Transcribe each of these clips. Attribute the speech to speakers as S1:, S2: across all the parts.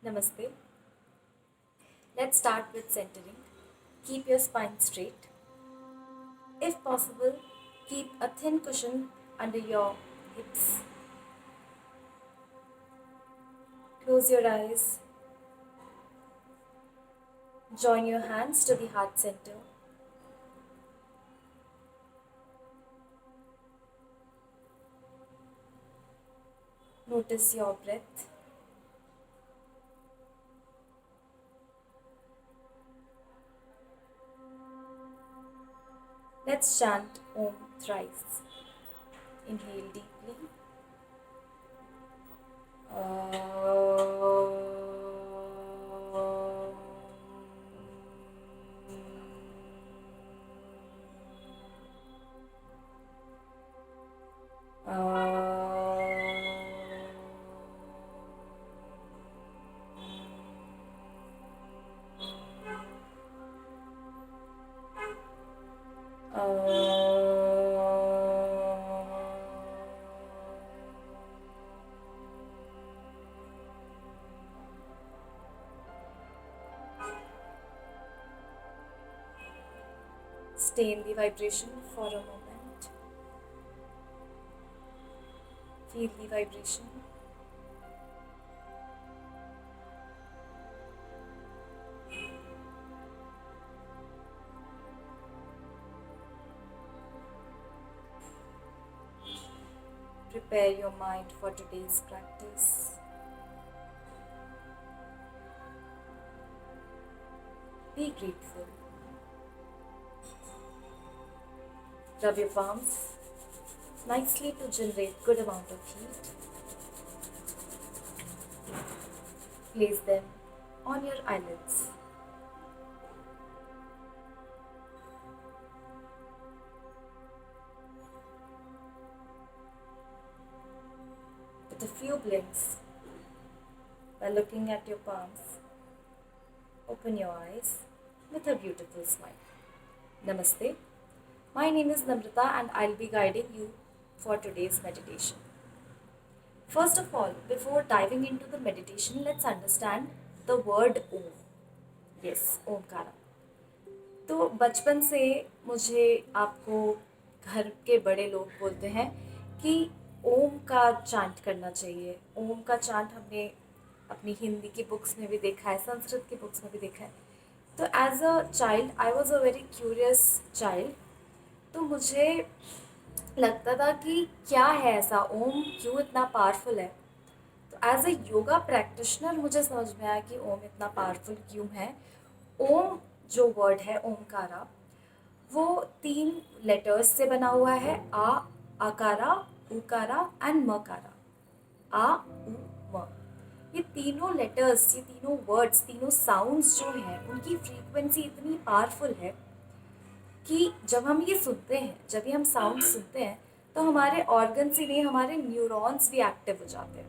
S1: Namaste. Let's start with centering. Keep your spine straight. If possible, keep a thin cushion under your hips. Close your eyes. Join your hands to the heart center. Notice your breath. Let's chant Om thrice. Inhale deeply. Stay in the vibration for a moment. Feel the vibration. Prepare your mind for today's practice. Be grateful. Rub your palms nicely to generate good amount of heat. Place them on your eyelids. With a few blinks, by looking at your palms, open your eyes with a beautiful smile. Namaste. My name is Namrata and I'll be guiding you for today's meditation. First of all, before diving into the meditation, let's understand the word Om. Yes, Omkara. तो बचपन से मुझे आपको घर के बड़े लोग बोलते हैं कि ओम का चांट करना चाहिए. ओम का चांट हमने अपनी हिंदी की बुक्स में भी देखा है, संस्कृत की बुक्स में भी देखा है. तो as a child I was a very curious child. तो मुझे लगता था कि क्या है ऐसा, ओम क्यों इतना पावरफुल है. तो एज अ योगा प्रैक्टिशनर मुझे समझ में आया कि ओम इतना पावरफुल क्यों है. ओम जो वर्ड है ओमकारा, वो 3 लेटर्स से बना हुआ है. आ, आकारा, उकारा एंड मकारा. आ, उ, म. ये तीनों लेटर्स, ये तीनों वर्ड्स, तीनों साउंड्स जो हैं, उनकी फ्रीक्वेंसी इतनी पावरफुल है कि जब हम ये सुनते हैं, जब भी हम साउंड सुनते हैं, तो हमारे ऑर्गन्स ही नहीं, हमारे न्यूरॉन्स भी एक्टिव हो जाते हैं.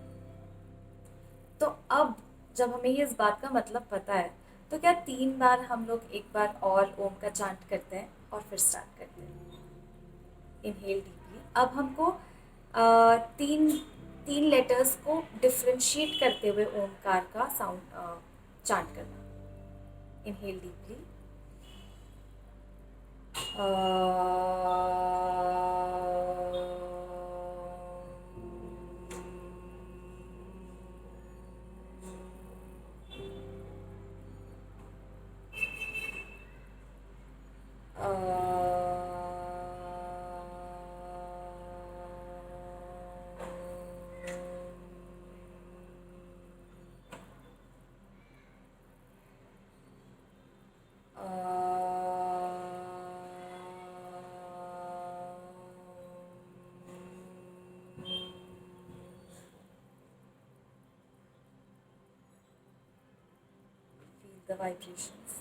S1: तो अब जब हमें ये इस बात का मतलब पता है, तो क्या 3 बार हम लोग एक बार और ओम का चांट करते हैं और फिर स्टार्ट करते हैं. Inhale deeply. अब हमको तीन तीन लेटर्स को डिफ्रेंशिएट करते हुए ओमकार का साउंड चांट करना. Inhale deeply. The vibrations.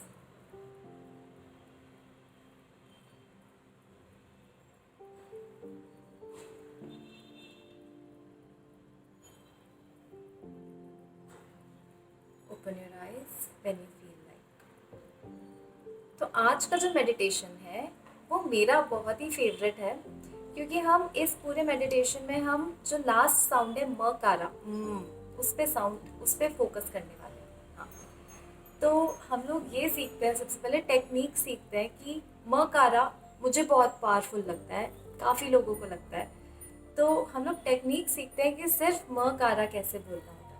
S1: Open your eyes when you feel like. तो आज का जो मेडिटेशन है वो मेरा बहुत ही फेवरेट है, क्योंकि हम इस पूरे मेडिटेशन में हम जो लास्ट साउंड है म कारा, उस पे फोकस करने वाले हैं. तो हम लोग ये सीखते हैं, सबसे पहले टेक्निक सीखते हैं कि मकारा मुझे बहुत पावरफुल लगता है, काफ़ी लोगों को लगता है। तो हम लोग टेक्निक सीखते हैं कि सिर्फ मकारा कैसे बोलना होता है।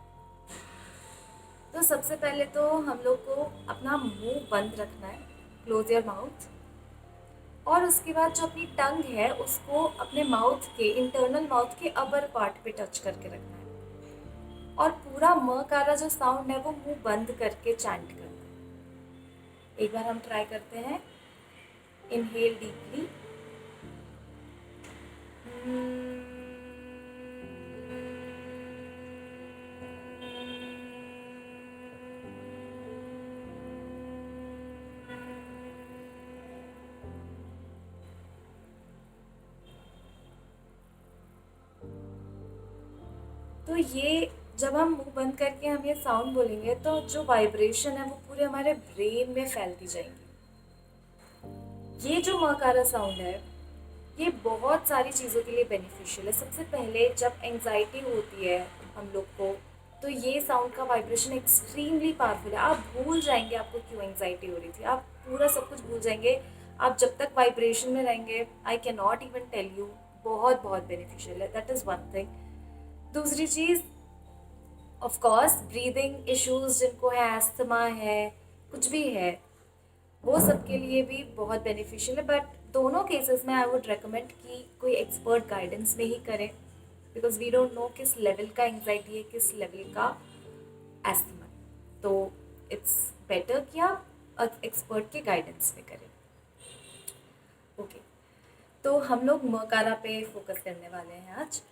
S1: तो सबसे पहले तो हम लोग को अपना मुंह बंद रखना है, क्लोज योर माउथ। और उसके बाद जो अपनी टंग है उसको अपने माउथ के, इंटरनल माउथ के अपर पार्ट पे टच करके रखना है। और पूरा मकारा जो साउंड है वो मुंह बंद करके चैंट करना है। एक बार हम ट्राई करते हैं। इनहेल डीपली, तो ये जब हम मुंह बंद करके हम ये साउंड बोलेंगे तो जो वाइब्रेशन है वो पूरे हमारे ब्रेन में फैलती जाएंगी। ये जो मकारा साउंड है ये बहुत सारी चीज़ों के लिए बेनिफिशियल है। सबसे पहले जब एंजाइटी होती है हम लोग को, तो ये साउंड का वाइब्रेशन एक्सट्रीमली पावरफुल है। आप भूल जाएंगे आपको क्यों एंजाइटी हो रही थी, आप पूरा सब कुछ भूल जाएंगे। आप जब तक वाइब्रेशन में रहेंगे, I can not even tell you, बहुत बहुत बेनिफिशियल है। That is one thing. दूसरी चीज़, ऑफ कोर्स ब्रीदिंग इश्यूज जिनको है, एस्थमा है, कुछ भी है, वो सब के लिए भी बहुत बेनिफिशियल है। बट दोनों केसेस में आई वुड रेकमेंड कि कोई एक्सपर्ट गाइडेंस में ही करें, बिकॉज वी डोंट नो किस लेवल का एंग्जाइटी है, किस लेवल का एस्थमा। तो इट्स बेटर कि आप एक्सपर्ट के गाइडेंस में करें। ओके, तो हम लोग मकारा पे फोकस करने वाले हैं आज।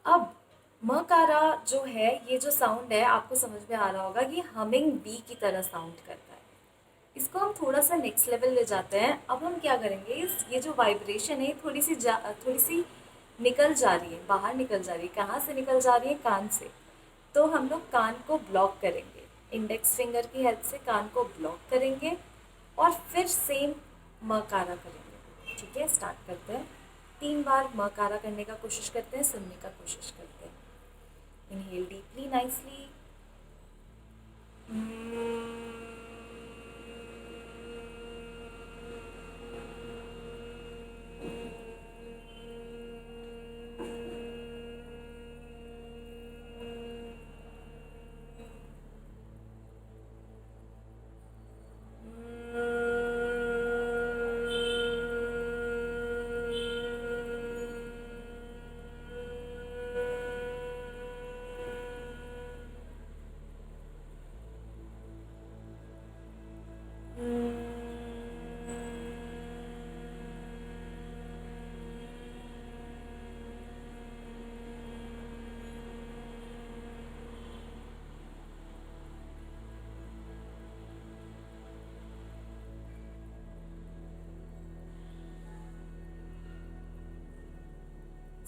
S1: अब मकारा जो है, ये जो साउंड है आपको समझ में आ रहा होगा कि हमिंग बी की तरह साउंड करता है। इसको हम थोड़ा सा नेक्स्ट लेवल ले जाते हैं। अब हम क्या करेंगे, ये जो वाइब्रेशन है थोड़ी सी निकल जा रही है, बाहर निकल जा रही है। कहाँ से निकल जा रही है? कान से। तो हम लोग कान को ब्लॉक करेंगे, इंडेक्स फिंगर की हेल्प से कान को ब्लॉक करेंगे और फिर सेम मकारा करेंगे। ठीक है, स्टार्ट करते हैं। 3 बार मकारा करने का कोशिश करते हैं, सुनने का कोशिश करते हैं। Inhale deeply, nicely.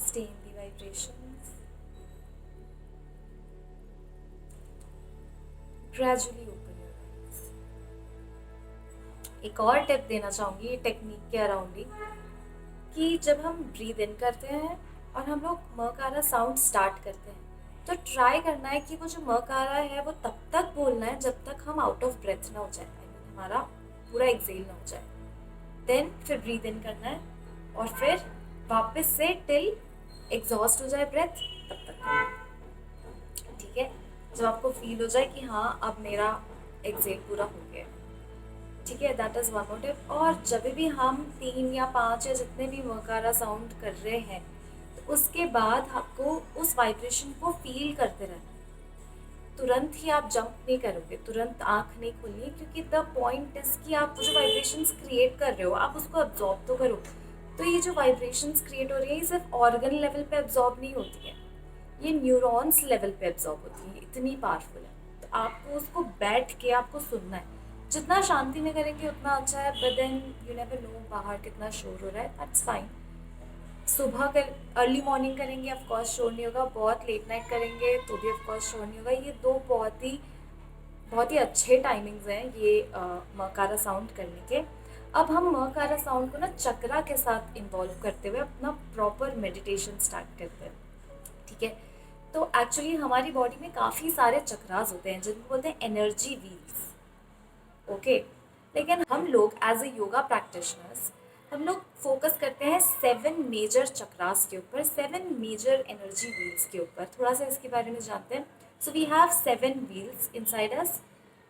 S1: Stay in the vibrations. Gradually open your eyes. एक और टिप देना चाहूँगी ये टेक्निक के अराउंड ही, कि जब हम ब्रीद इन करते हैं और हम लोग मकारा साउंड स्टार्ट करते हैं, तो ट्राई करना है कि वो जो मकारा है वो तब तक बोलना है जब तक हम आउट ऑफ ब्रेथ ना हो जाए, हमारा पूरा एक्सेल ना हो जाए। देन फिर ब्रीद इन करना है और फिर वापस से टिल एग्जॉस्ट हो जाए ब्रेथ, तब तक करना है। ठीक है, जब आपको फील हो जाए कि हाँ अब मेरा एक्सेल पूरा हो गया। ठीक है, that is one more tip. और जब भी हम 3 या 5 या जितने भी मकारा साउंड कर रहे हैं, तो उसके बाद आपको उस वाइब्रेशन को फील करते रहना है। तुरंत ही आप जंप नहीं करोगे, तुरंत आँख नहीं खोलनी है, क्योंकि द पॉइंट इज़ कि आप जो वाइब्रेशंस क्रिएट कर रहे हो आप उसको अब्जॉर्ब तो करो। तो ये जो वाइब्रेशंस क्रिएट हो रही है ये सिर्फ ऑर्गन लेवल पे अब्जॉर्ब नहीं होती है, ये न्यूरॉन्स लेवल पे अब्जॉर्ब होती है, इतनी पावरफुल है। तो आपको उसको बैठ के आपको सुनना है, जितना शांति में करेंगे उतना अच्छा है। But then you never know बाहर कितना शोर हो रहा है, दैट्स फाइन। सुबह कर अर्ली मॉर्निंग करेंगे ऑफ कोर्स शोर नहीं होगा, बहुत लेट नाइट करेंगे तो भी ऑफ कोर्स शोर नहीं होगा। ये दो बहुत ही अच्छे टाइमिंग्स हैं ये मकारा साउंड करने के। अब हम मकारा साउंड को ना चक्रा के साथ इन्वॉल्व करते हुए अपना प्रॉपर मेडिटेशन स्टार्ट करते हैं। ठीक है, तो एक्चुअली हमारी बॉडी में काफ़ी सारे चक्रास होते हैं जिनको बोलते हैं एनर्जी व्हील्स। ओके। लेकिन हम लोग एज ए योगा प्रैक्टिशनर्स हम लोग फोकस करते हैं 7 मेजर चक्रास के ऊपर, 7 मेजर एनर्जी व्हील्स के ऊपर। थोड़ा सा इसके बारे में जानते हैं। So we have 7 wheels inside us,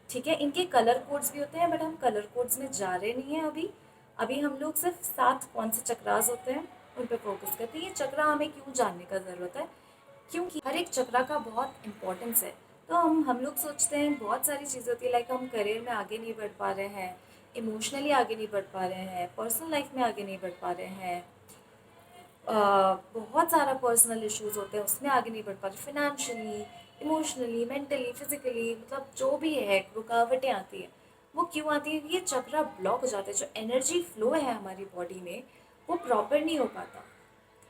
S1: ठीक है। इनके कलर कोड्स भी होते हैं, बट हम कलर कोड्स में जा रहे नहीं हैं अभी। अभी हम लोग सिर्फ 7 कौन से चक्रास होते हैं उन पर फोकस करते हैं। ये चक्रा हमें क्यों जानने का ज़रूरत है? क्योंकि हर एक चक्रा का बहुत इंपॉर्टेंस है। तो हम लोग सोचते हैं बहुत सारी चीज़ें होती है, लाइक हम करियर में आगे नहीं बढ़ पा रहे हैं, इमोशनली आगे नहीं बढ़ पा रहे हैं, पर्सनल लाइफ में आगे नहीं बढ़ पा रहे हैं, बहुत सारा पर्सनल इश्यूज होते हैं उसमें आगे नहीं बढ़ पा रहे, फिनेंशियली, इमोशनली, मेंटली, फिजिकली, मतलब जो भी है रुकावटें आती हैं। वो क्यों आती है? ये चक्रा ब्लॉक हो जाते हैं। जो एनर्जी फ्लो है हमारी बॉडी में वो प्रॉपर नहीं हो पाता,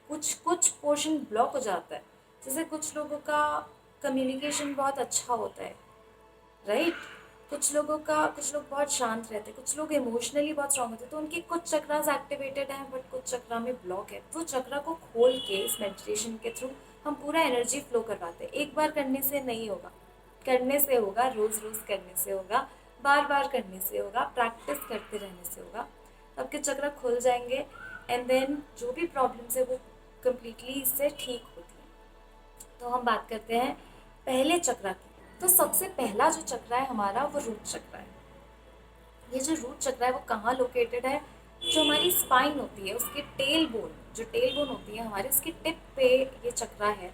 S1: कुछ पोर्शन ब्लॉक हो जाता है। जैसे कुछ लोगों का कम्युनिकेशन बहुत अच्छा होता है, राइट। कुछ लोग बहुत शांत रहते हैं, कुछ लोग इमोशनली बहुत स्ट्रांग होते हैं, तो उनके कुछ चक्रास एक्टिवेटेड हैं बट कुछ चक्रा में ब्लॉक है। वो चक्रा को खोल के इस मेडिटेशन के थ्रू हम पूरा एनर्जी फ्लो करवाते हैं। एक बार करने से नहीं होगा, करने से होगा, रोज़ रोज़ करने से होगा, बार बार करने से होगा, प्रैक्टिस करते रहने से होगा। आपके चक्रा खुल जाएंगे एंड देन जो भी प्रॉब्लम्स है वो कम्प्लीटली इससे ठीक होती है। तो हम बात करते हैं पहले चक्रा की। तो सबसे पहला जो चक्रा है हमारा वो रूट चक्रा है। ये जो रूट चक्रा है वो कहाँ लोकेटेड है? जो हमारी स्पाइन होती है उसके टेल बोन, जो टेल बोन होती है हमारे, उसकी टिप पे ये चक्रा है।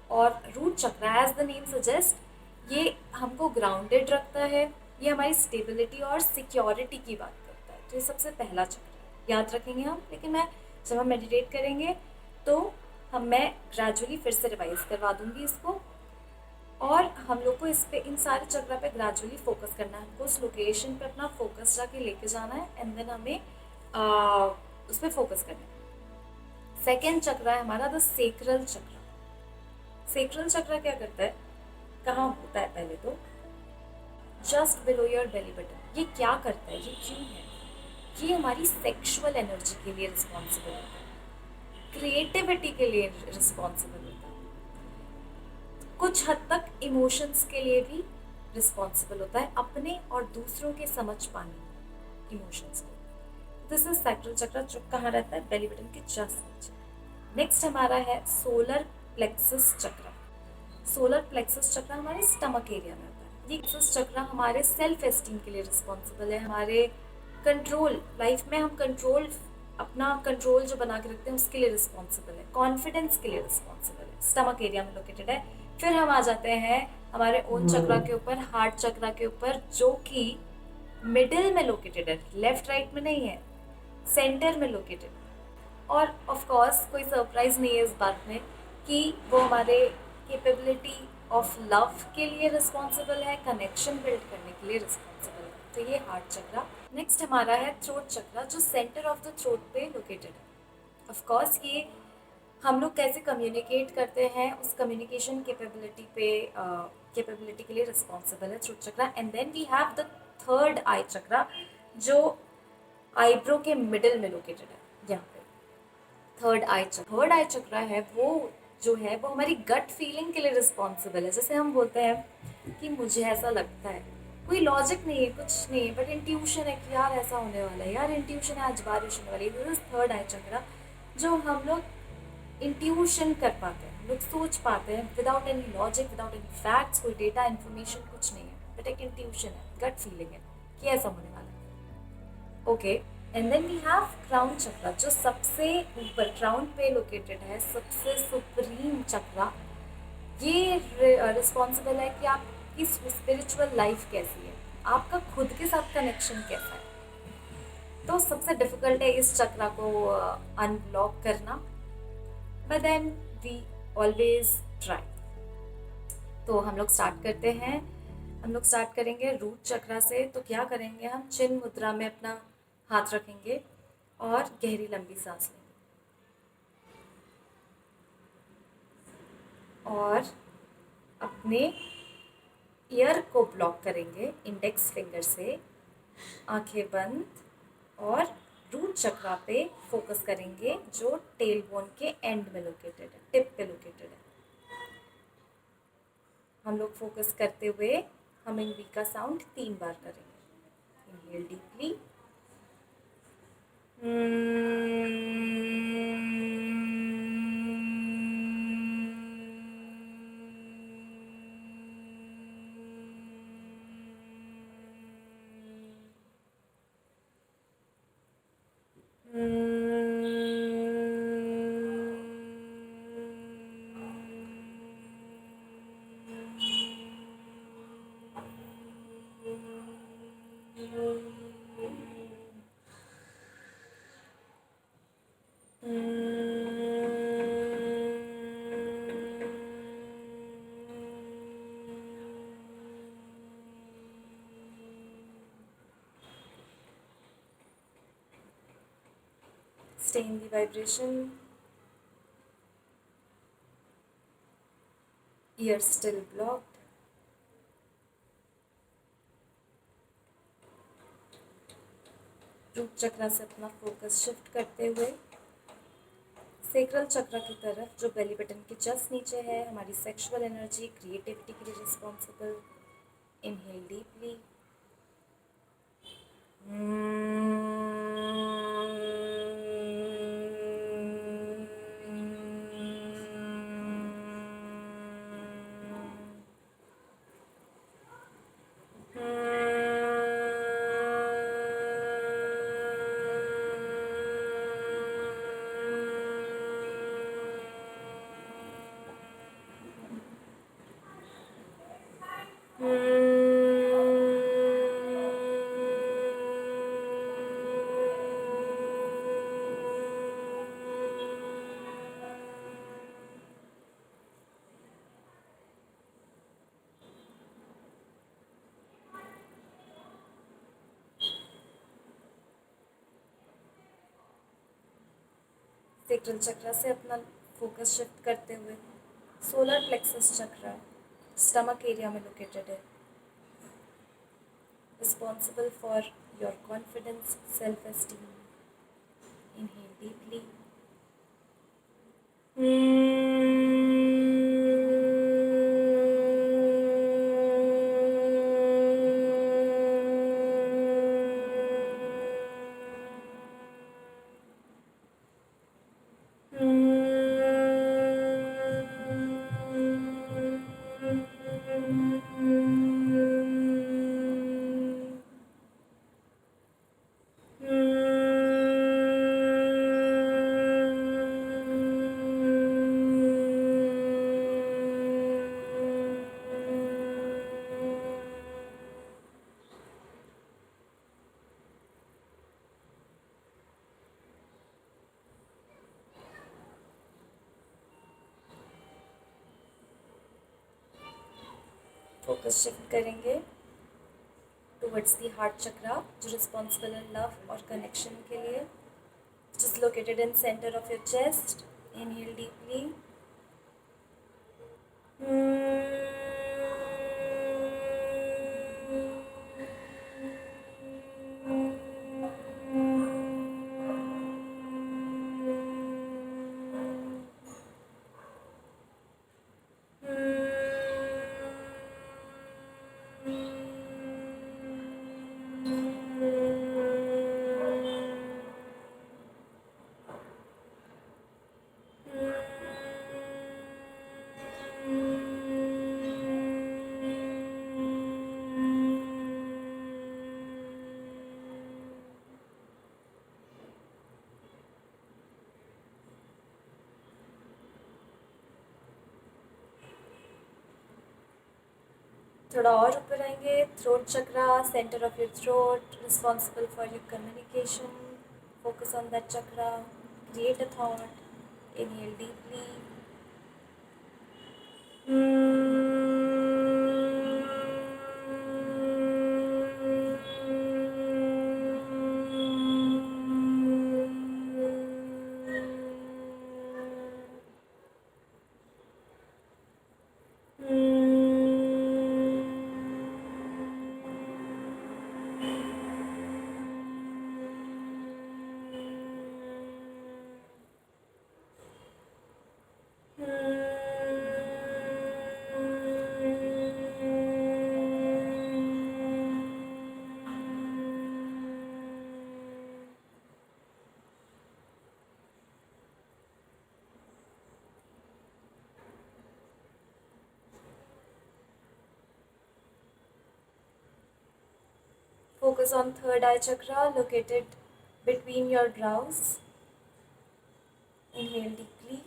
S1: और root chakra as the name suggest ये हमको ग्राउंडेड रखता है, ये हमारी स्टेबिलिटी और सिक्योरिटी की बात करता है। तो ये सबसे पहला चक्र है, याद रखेंगे हम। लेकिन जब हम मेडिटेट करेंगे तो मैं ग्रेजुअली फिर से रिवाइज करवा दूंगी इसको, और हम लोग को इस पे, इन सारे चक्रा पे ग्रेजुअली फोकस करना है। हमको उस लोकेशन पे अपना फोकस जाके लेके जाना है एंड देन हमें उस पर फोकस करना है। सेकेंड चक्रा है हमारा द सेक्रल चक्रा। सेक्रल चक्रा क्या करता है, कहाँ होता है? पहले तो just below your belly button. ये क्या करता है, ये क्यों है? ये हमारी सेक्सुअल एनर्जी के लिए रिस्पॉन्सिबल होता है, क्रिएटिविटी के लिए रिस्पॉन्सिबल होता है, कुछ हद तक इमोशंस के लिए भी रिस्पॉन्सिबल होता है, अपने और दूसरों के समझ पाने इमोशंस को। दिस इज सैक्रल चक्र, जो कहाँ रहता है? बेली बटन के जस्ट नीचे। नेक्स्ट हमारा है सोलर प्लेक्सस चक्र। सोलर प्लेक्सस चक्र हमारे स्टमक एरिया में होता है। ये प्लेक्सस चक्र हमारे सेल्फ एस्टीम के लिए रिस्पॉन्सिबल है, हमारे कंट्रोल, लाइफ में हम कंट्रोल, अपना कंट्रोल जो बना के रखते हैं उसके लिए रिस्पॉन्सिबल है, कॉन्फिडेंस के लिए रिस्पॉन्सिबल है, स्टमक एरिया में लोकेटेड है। फिर हम आ जाते हैं हमारे ओन चक्रा के ऊपर, हार्ट चक्रा के ऊपर, जो कि मिडिल में लोकेटेड है, लेफ्ट राइट में नहीं है, सेंटर में लोकेटेड। और ऑफ कोर्स कोई सरप्राइज नहीं है इस बात में कि वो हमारे कैपेबिलिटी ऑफ लव के लिए रिस्पॉन्सिबल है, कनेक्शन बिल्ड करने के लिए रिस्पॉन्सिबल है। तो ये हार्ट चक्रा। नेक्स्ट हमारा है थ्रोट चक्रा, जो सेंटर ऑफ द थ्रोट पे लोकेटेड है। ऑफ कोर्स ये हम लोग कैसे कम्युनिकेट करते हैं उस कम्युनिकेशन कैपेबिलिटी के लिए रिस्पॉन्सिबल है throat chakra. And then we have the third eye chakra, जो आईब्रो के मिडिल में लोकेटेड है, यहाँ पे थर्ड आई चक्रा। थर्ड आई चक्रा है वो जो है वो हमारी गट फीलिंग के लिए रिस्पॉन्सिबल है। जैसे हम बोलते हैं कि मुझे ऐसा लगता है, कोई लॉजिक नहीं है, कुछ नहीं है, बट इंट्यूशन है कि यार ऐसा होने वाला है, यार इंट्यूशन है आज बारिश होने वाली है। This is third eye chakra, जो हम लोग इंट्यूशन कर पाते हैं, हम लोग सोच पाते हैं without any logic, without any facts, कोई डेटा इन्फॉर्मेशन कुछ नहीं है, बट एक इंट्यूशन है, गट फीलिंग है कि ऐसा होने वाला है। Okay. And then we have crown chakra, जो सबसे ऊपर क्राउन पे लोकेटेड है, सबसे सुप्रीम चक्रा। ये रिस्पॉन्सिबल है कि आपकी स्पिरिचुअल लाइफ कैसी है, आपका खुद के साथ कनेक्शन कैसा है। तो सबसे डिफिकल्ट है इस चक्रा को अनब्लॉक करना, but then we always try. तो हम लोग स्टार्ट करते हैं, हम लोग स्टार्ट करेंगे रूट चक्रा से। तो क्या करेंगे, हम चिन मुद्रा में अपना हाथ रखेंगे और गहरी लंबी सांस लेंगे और अपने ईयर को ब्लॉक करेंगे इंडेक्स फिंगर से, आंखें बंद, और रूट चक्रा पे फोकस करेंगे जो टेल बोन के एंड में लोकेटेड है, टिप पे लोकेटेड है। हम लोग फोकस करते हुए हमिंग बी का साउंड 3 बार करेंगे। Inhale deeply. Stay in the vibration. Ears still blocked. Root chakra से अपना फोकस शिफ्ट करते हुए सेक्रल चक्र की तरफ, जो बेली बटन के जस्ट नीचे है, हमारी सेक्सुअल एनर्जी, क्रिएटिविटी के लिए रिस्पॉन्सिबल. Inhale deeply. सेक्रल चक्र से अपना फोकस शिफ्ट करते हुए सोलर प्लेक्सस चक्र स्टमक एरिया में लोकेटेड है, responsible for your confidence, self esteem. Inhale deeply. Focus shift करेंगे टुवर्ड्स दी हार्ट चक्रा, जो रिस्पॉन्सिबल है लव और कनेक्शन के लिए, which is located in center of your chest. Inhale deeply. थोड़ा और ऊपर आएंगे. Throat chakra, centre of your throat, responsible for your communication. Focus on that chakra. Create a thought. Inhale deeply. Focus on third eye chakra located between your brows. Inhale deeply.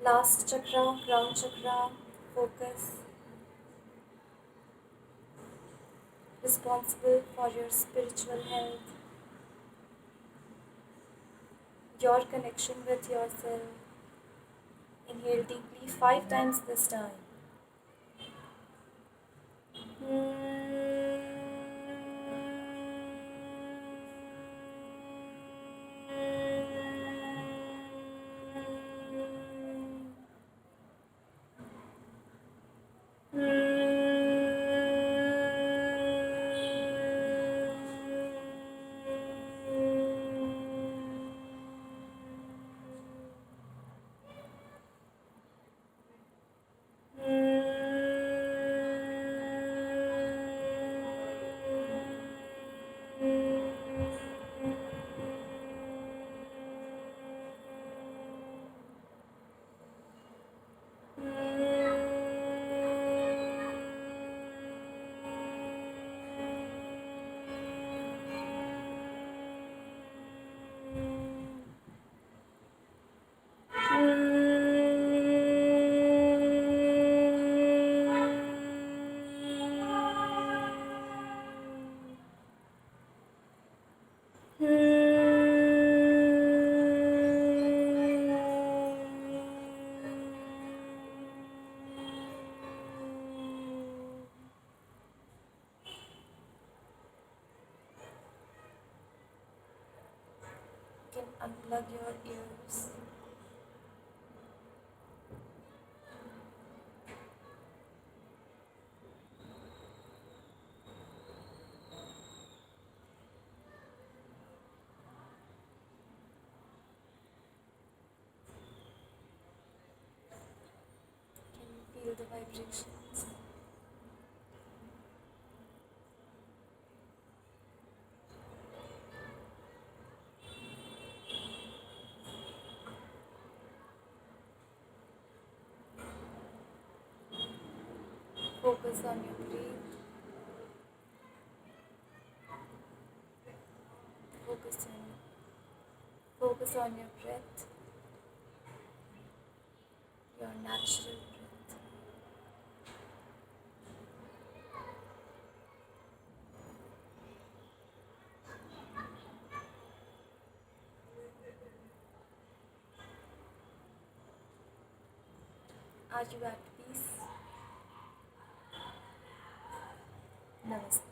S1: Last chakra, crown chakra, focus. Responsible for your spiritual health, your connection with yourself. Inhale deeply 5 times this time. You can unplug your ears. Can you feel the vibrations? Focus on your breath. Focus on your breath, your natural breath. Are you at peace? Namaste.